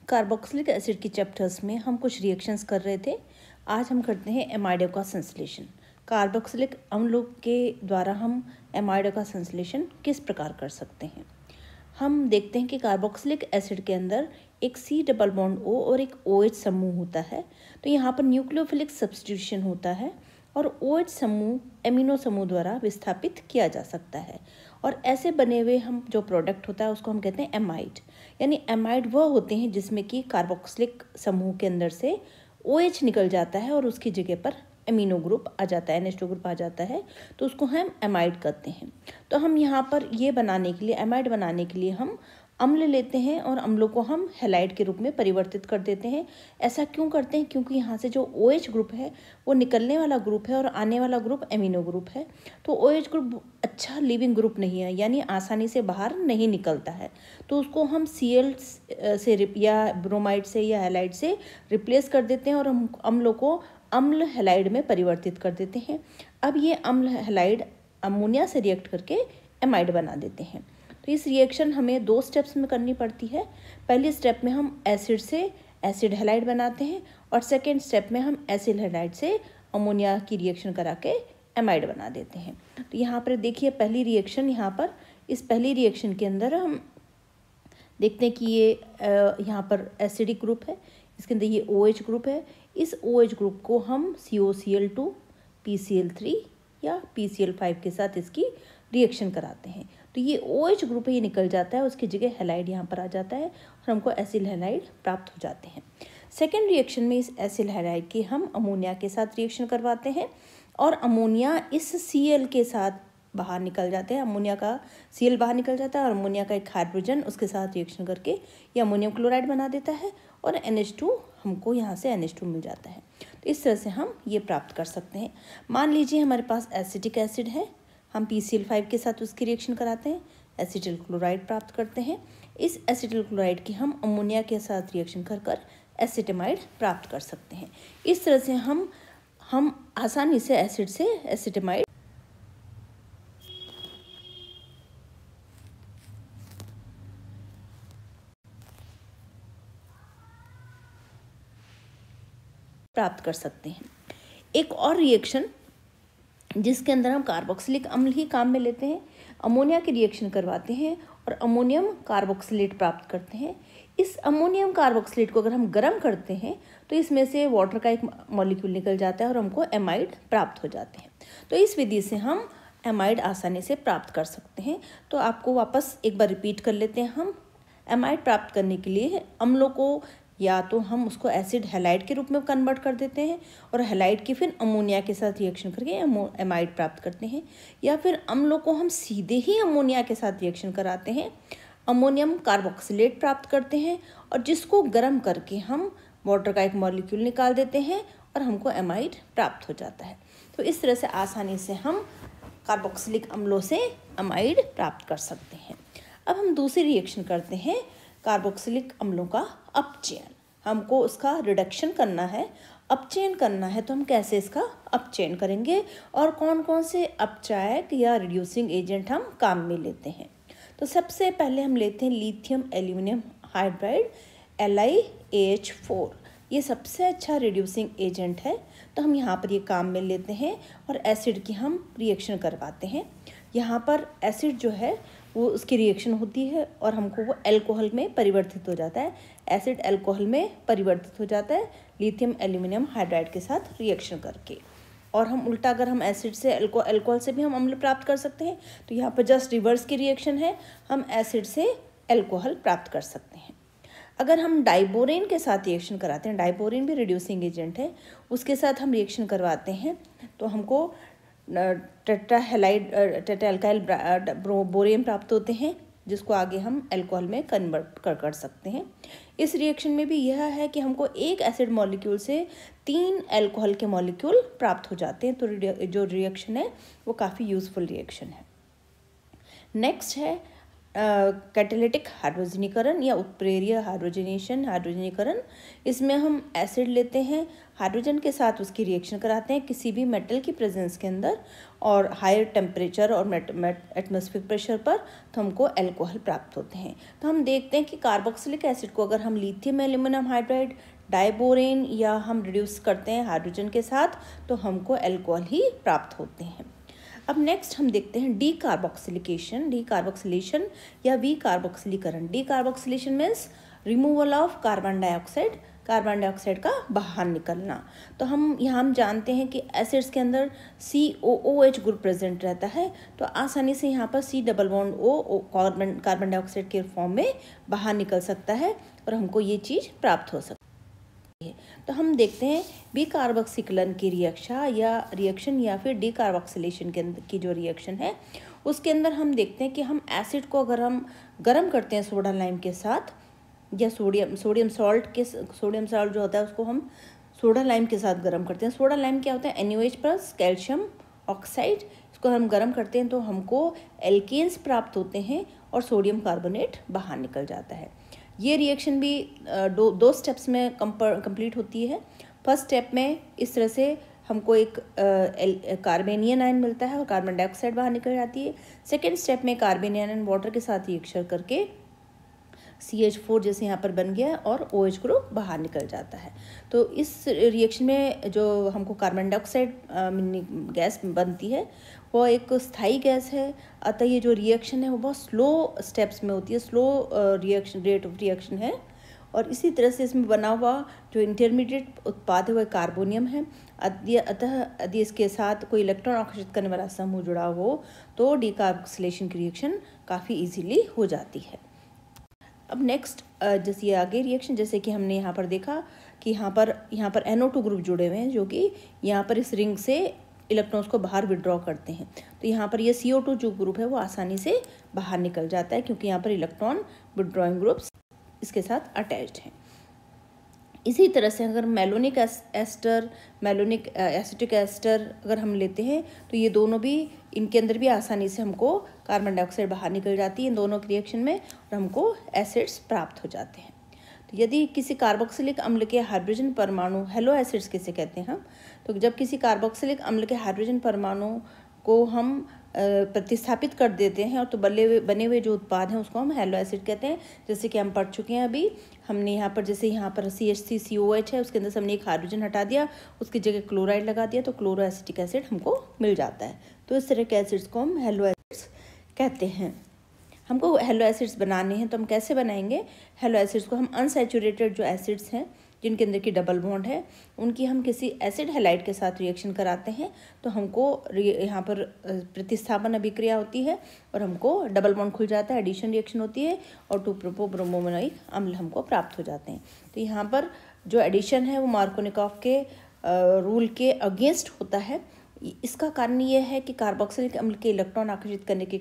Carboxylic acid के chapters में हम कुछ रिएक्शंस कर रहे थे। आज हम करते हैं एमाइडो का संश्लेषण। कार्बोक्सिलिक अम्लों के द्वारा हम एमाइडो का संश्लेषण किस प्रकार कर सकते हैं। हम देखते हैं कि कार्बोक्सिलिक एसिड के अंदर एक C डबल बॉन्ड O और एक OH समूह होता है। तो यहाँ पर न्यूक्लियोफिलिक सब्स्टिट्यूशन होता है और OH समूह एमिनो समूह द्वारा विस्थापित किया जा सकता है और ऐसे बने हुए हम जो प्रोडक्ट होता है उसको हम कहते हैं एमाइड। यानी एमाइड वह होते हैं जिसमें कि कार्बोक्सिलिक समूह के अंदर से OH निकल जाता है और उसकी जगह पर एमिनो ग्रुप आ जाता है, NH2 ग्रुप आ जाता है, तो उसको हम एमाइड कहते हैं। तो हम यहाँ पर ये बनाने के लिए, एमाइड बनाने के लिए हम अम्ल लेते हैं और अम्लों को हम हैलाइड के रूप में परिवर्तित कर देते हैं। ऐसा क्यों करते हैं? क्योंकि यहाँ से जो OH ग्रुप है वो निकलने वाला ग्रुप है और आने वाला ग्रुप एमिनो ग्रुप है। तो OH ग्रुप अच्छा लिविंग ग्रुप नहीं है, यानी आसानी से बाहर नहीं निकलता है। तो उसको हम Cl से या ब्रोमाइड से या हैलाइड से रिप्लेस कर देते हैं और हम अम्लों को अम्ल हैलाइड में परिवर्तित कर देते हैं। अब ये अम्ल हैलाइड अमोनिया से रिएक्ट करके एमाइड बना देते हैं। तो इस रिएक्शन हमें 2 स्टेप्स में करनी पड़ती है। पहले स्टेप में हम एसिड से एसिड हैलाइड बनाते हैं और सेकेंड स्टेप में हम एसिड हैलाइड से अमोनिया की रिएक्शन करा के एमाइड बना देते हैं। तो यहाँ पर देखिए पहली रिएक्शन, यहाँ पर इस पहली रिएक्शन के अंदर हम देखते हैं कि ये यहाँ पर एसिडिक ग्रुप है, इसके अंदर ये OH ग्रुप है। इस OH ग्रुप को हम COCl2 PCl3 या PCl5 के साथ इसकी रिएक्शन कराते हैं। तो ये OH ग्रुप ये निकल जाता है, उसकी जगह हैलाइड यहाँ पर आ जाता है और हमको एसिल हैलाइड प्राप्त हो जाते हैं। सेकेंड रिएक्शन में इस एसिल हैलाइड की हम अमोनिया के साथ रिएक्शन करवाते हैं और अमोनिया इस Cl के साथ बाहर निकल जाते हैं। अमोनिया का Cl बाहर निकल जाता है और अमोनिया का एक हाइड्रोजन उसके साथ रिएक्शन करके ये अमोनियम क्लोराइड बना देता है और NH2 हमको यहाँ से NH2 मिल जाता है। तो इस तरह से हम ये प्राप्त कर सकते हैं। मान लीजिए हमारे पास एसिटिक एसिड है, हम PCl5 के साथ उसकी रिएक्शन कराते हैं, एसिटिल क्लोराइड प्राप्त करते हैं। इस एसिटिल क्लोराइड की हम अमोनिया के साथ रिएक्शन कर एसिटेमाइड प्राप्त कर सकते हैं। इस तरह से हम आसानी से एसिड से एसिटेमाइड प्राप्त कर सकते हैं। एक और रिएक्शन जिसके अंदर हम कार्बोक्सिलिक अम्ल ही काम में लेते हैं, अमोनिया की रिएक्शन करवाते हैं और अमोनियम कार्बोक्सिलेट प्राप्त करते हैं। इस अमोनियम कार्बोक्सिलेट को अगर हम गर्म करते हैं तो इसमें से वाटर का एक मॉलिक्यूल निकल जाता है और हमको एमाइड प्राप्त हो जाते हैं। तो इस विधि से हम एमाइड आसानी से प्राप्त कर सकते हैं। तो आपको वापस एक बार रिपीट कर लेते हैं। हम एमाइड प्राप्त करने के लिए अम्लों को या तो हम उसको एसिड हैलाइड के रूप में कन्वर्ट कर देते हैं और हैलाइड की फिर अमोनिया के साथ रिएक्शन करके एमाइड प्राप्त करते हैं, या फिर अम्लों को हम सीधे ही अमोनिया के साथ रिएक्शन कराते हैं, अमोनियम कार्बोक्सिलेट प्राप्त करते हैं और जिसको गर्म करके हम वाटर का एक मॉलिक्यूल निकाल देते हैं और हमको एमाइड प्राप्त हो जाता है। तो इस तरह से आसानी से हम कार्बोक्सिलिक अम्लों से एमाइड प्राप्त कर सकते हैं। अब हम दूसरी रिएक्शन करते हैं, कार्बोक्सिलिक अम्लों का अपचयन। हमको उसका रिडक्शन करना है, अपचयन करना है। तो हम कैसे इसका अपचयन करेंगे और कौन कौन से अपचायक या रिड्यूसिंग एजेंट हम काम में लेते हैं। तो सबसे पहले हम लेते हैं लिथियम एल्यूमिनियम हाइड्राइड LiAH4। ये सबसे अच्छा रिड्यूसिंग एजेंट है। तो हम यहाँ पर ये काम में लेते हैं और एसिड की हम रिएक्शन करवाते हैं। यहाँ पर एसिड जो है वो उसकी रिएक्शन होती है और हमको वो अल्कोहल में परिवर्तित हो जाता है। एसिड अल्कोहल में परिवर्तित हो जाता है लिथियम एल्यूमिनियम हाइड्राइड के साथ रिएक्शन करके। और हम उल्टा अगर हम एसिड से अल्कोहल से भी हम अम्ल प्राप्त कर सकते हैं। तो यहाँ पर जस्ट रिवर्स की रिएक्शन है, हम एसिड से अल्कोहल प्राप्त कर सकते हैं। अगर हम डाइबोरेन के साथ रिएक्शन कराते हैं, डाइबोरेन भी रिड्यूसिंग एजेंट है, उसके साथ हम रिएक्शन करवाते हैं तो हमको टेट्राएल्काइल बोरेन प्राप्त होते हैं, जिसको आगे हम अल्कोहल में कन्वर्ट कर सकते हैं। इस रिएक्शन में भी यह है कि हमको एक एसिड मॉलिक्यूल से 3 अल्कोहल के मॉलिक्यूल प्राप्त हो जाते हैं। तो जो रिएक्शन है वो काफ़ी यूज़फुल रिएक्शन है। नेक्स्ट है कैटालिटिक हाइड्रोजनीकरण या उत्प्रेरक हाइड्रोजनीकरण। इसमें हम एसिड लेते हैं, हाइड्रोजन के साथ उसकी रिएक्शन कराते हैं किसी भी मेटल की प्रेजेंस के अंदर और हायर टेम्परेचर और एटमॉस्फेरिक प्रेशर पर, तो हमको एल्कोहल प्राप्त होते हैं। तो हम देखते हैं कि कार्बोक्सिलिक एसिड को अगर हम लिथियम एल्यूमिनियम हाइड्राइड, डाइबोरेन या हम रिड्यूस करते हैं हाइड्रोजन के साथ, तो हमको एल्कोहल ही प्राप्त होते हैं। अब नेक्स्ट हम देखते हैं डीकार्बोक्सिलेशन या विकार्बोक्सिलीकरण। Decarboxylation means removal of carbon dioxide का बाहर निकलना। तो हम जानते हैं कि एसिड्स के अंदर COOH ग्रुप प्रेजेंट रहता है, तो आसानी से यहाँ पर C double bond O carbon dioxide के फॉर्म में बाहर निकल सकता है और हमको ये चीज़ प्राप्त हो सकती है। तो हम देखते हैं विकार्बोक्सीकरण की रिएक्शन या फिर डीकार्बोक्सिलेशन की जो रिएक्शन है उसके अंदर हम देखते हैं कि हम एसिड को अगर हम गर्म करते हैं सोडा लाइम के साथ या सोडियम सॉल्ट जो होता है उसको हम सोडा लाइम के साथ गर्म करते हैं। सोडा लाइम क्या होता है? NaOH plus calcium oxide. इसको हम गर्म करते हैं तो हमको एल्केन्स प्राप्त होते हैं और सोडियम कार्बोनेट बाहर निकल जाता है। ये रिएक्शन भी दो स्टेप्स में कंप्लीट होती है। फर्स्ट स्टेप में इस तरह से हमको एक कार्बेनियन आयन मिलता है और कार्बन डाइऑक्साइड बाहर निकल जाती है। सेकेंड स्टेप में कार्बेनियन आयन वाटर के साथ रिएक्शन करके CH4 जैसे यहाँ पर बन गया और OH ग्रुप बाहर निकल जाता है। तो इस रिएक्शन में जो हमको कार्बन डाइऑक्साइड गैस बनती है वो एक स्थायी गैस है, अतः ये जो रिएक्शन है वो बहुत स्लो स्टेप्स में होती है, स्लो रेट ऑफ रिएक्शन है। और इसी तरह से इसमें बना हुआ जो इंटरमीडिएट उत्पाद है वह कार्बोनियम है। अतः यदि इसके साथ कोई इलेक्ट्रॉन आकर्षित करने वाला समूह जुड़ा हो तो डीकार्बोक्सिलेशन की रिएक्शन काफ़ी इजीली हो जाती है। अब नेक्स्ट जैसे ये आगे रिएक्शन, जैसे कि हमने यहाँ पर देखा कि यहाँ पर NO2 ग्रुप जुड़े हुए हैं जो कि यहाँ पर इस रिंग से इलेक्ट्रॉन्स को बाहर विड्रॉ करते हैं। तो यहाँ पर ये CO2 जो ग्रुप है वो आसानी से बाहर निकल जाता है क्योंकि यहाँ पर इलेक्ट्रॉन विड्रॉइंग ग्रुप्स इसके साथ अटैच्ड हैं। इसी तरह से अगर मैलोनिक एसिटिक एस्टर अगर हम लेते हैं तो ये दोनों भी, इनके अंदर भी आसानी से हमको कार्बन डाइऑक्साइड बाहर निकल जाती है इन दोनों के रिएक्शन में और हमको एसिड्स प्राप्त हो जाते हैं। तो यदि किसी कार्बोक्सिलिक अम्ल के हाइड्रोजन परमाणु, हेलो एसिड्स किसे कहते हैं हम, तो जब किसी कार्बोक्सिलिक अम्ल के हाइड्रोजन परमाणु को हम प्रतिस्थापित कर देते हैं और तो बने हुए जो उत्पाद हैं उसको हम हेलो एसिड कहते हैं। जैसे कि हम पढ़ चुके हैं अभी, हमने यहाँ पर जैसे यहाँ पर CH3COH है, उसके अंदर से हमने एक हाइड्रोजन हटा दिया, उसकी जगह क्लोराइड लगा दिया तो क्लोरो एसिटिक एसिड हमको मिल जाता है। तो इस तरह के एसिड्स को हम हेलो एसिड्स कहते हैं। हमको हेलो एसिड्स बनाने हैं तो हम कैसे बनाएंगे? हेलो एसिड्स को हम अनसैचुरेटेड जो एसिड्स हैं जिनके अंदर की डबल बॉन्ड है उनकी हम किसी एसिड हेलाइड के साथ रिएक्शन कराते हैं तो हमको यहाँ पर प्रतिस्थापन अभिक्रिया होती है और हमको डबल बॉन्ड खुल जाता है, एडिशन रिएक्शन होती है और 2-प्रोपो-ब्रोमोनिक अम्ल हमको प्राप्त हो जाते हैं। तो यहाँ पर जो एडिशन है वो मार्कोनिकॉफ के रूल के अगेंस्ट होता है। इसका कारण ये है कि कार्बोक्सिलिक अम्ल के इलेक्ट्रॉन आकर्षित करने की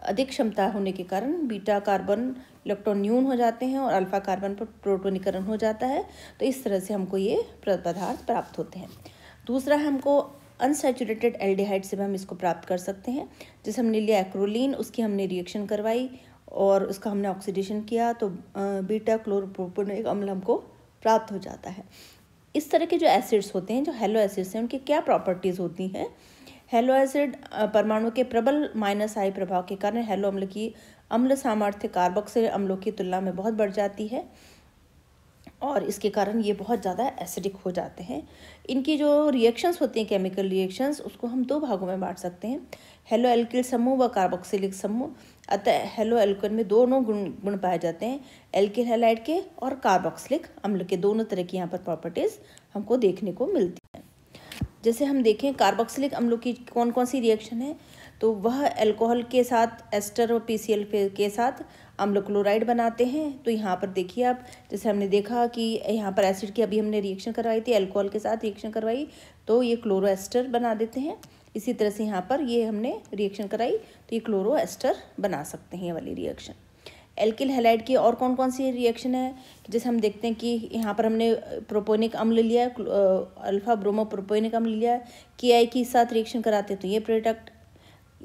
अधिक क्षमता होने के कारण बीटा कार्बन इलेक्ट्रॉन न्यून हो जाते हैं और अल्फा कार्बन पर प्रोटोनीकरण हो जाता है। तो इस तरह से हमको ये पदार्थ प्राप्त होते हैं। दूसरा है हमको अनसैचुरेटेड एल्डिहाइड से भी हम इसको प्राप्त कर सकते हैं। जैसे हमने लिया एक्रोलीन, उसकी हमने रिएक्शन करवाई और उसका हमने ऑक्सीडेशन किया तो बीटा क्लोरोप्रोपेनिक अम्ल हमको प्राप्त हो जाता है। इस तरह के जो एसिड्स होते हैं, जो हेलो एसिड्स हैं, उनकी क्या प्रॉपर्टीज़ होती हैं? हेलो एसिड परमाणु के प्रबल -I प्रभाव के कारण हेलो अम्ल की अम्ल सामर्थ्य कार्बोक्सिलिक अम्लों की तुलना में बहुत बढ़ जाती है और इसके कारण ये बहुत ज़्यादा एसिडिक हो जाते हैं। इनकी जो रिएक्शंस होती हैं, केमिकल रिएक्शंस, उसको हम दो भागों में बांट सकते हैं, हेलो एल्किल समूह व कार्बोक्सिलिक समूह। अतः हेलो एल्किल में दोनों गुण पाए जाते हैं, एल्किल हैलाइड के और कार्बोक्सिलिक अम्ल के। दोनों तरह की यहाँ पर प्रॉपर्टीज़ हमको देखने को मिलती हैं। जैसे हम देखें कार्बोक्सिलिक अम्लों की कौन कौन सी रिएक्शन है, तो वह अल्कोहल के साथ एस्टर और PCl के साथ अम्ल क्लोराइड बनाते हैं। तो यहाँ पर देखिए आप, जैसे हमने देखा कि यहाँ पर एसिड की अभी हमने रिएक्शन करवाई थी, अल्कोहल के साथ रिएक्शन करवाई तो ये क्लोरो एस्टर बना देते हैं। इसी तरह से यहाँ पर ये हमने रिएक्शन कराई तो ये क्लोरो एस्टर बना सकते हैं ये वाली रिएक्शन। एल्किल हैलाइड की और कौन कौन सी रिएक्शन है, जैसे हम देखते हैं कि यहाँ पर हमने प्रोपोनिक अम्ल लिया, अल्फा ब्रोमो प्रोपोनिक अम्ल लिया, KI के साथ रिएक्शन कराते हैं तो ये प्रोडक्ट,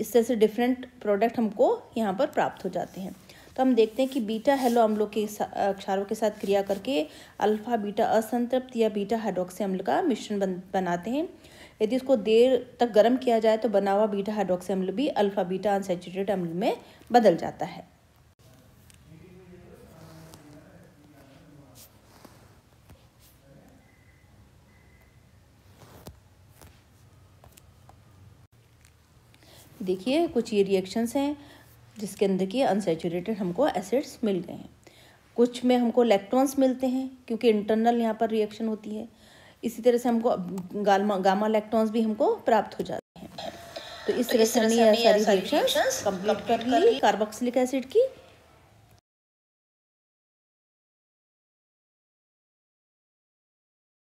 इस तरह से डिफरेंट प्रोडक्ट हमको यहाँ पर प्राप्त हो जाते हैं। तो हम देखते हैं कि बीटा हेलो अम्लों के क्षारों के साथ क्रिया करके अल्फा बीटा असंतृप्त या बीटा हाइड्रोक्सी अम्ल का मिश्रण बनाते हैं। यदि इसको देर तक गर्म किया जाए तो बना हुआ बीटा हाइड्रोक्सी अम्ल भी अल्फा बीटा अनसैचुरेटेड अम्ल में बदल जाता है। देखिए कुछ ये रिएक्शंस हैं जिसके अंदर की अनसैचुरेटेड हमको एसिड्स मिल गए हैं। कुछ में हमको इलेक्ट्रॉन्स मिलते हैं क्योंकि इंटरनल यहाँ पर रिएक्शन होती है। इसी तरह से हमको गामा इलेक्ट्रॉन्स भी हमको प्राप्त हो जाते हैं। तो इस तरह से हमने ये सारी रिएक्शंस कंप्लीट कर ली कार्बोक्सिलिक एसिड की।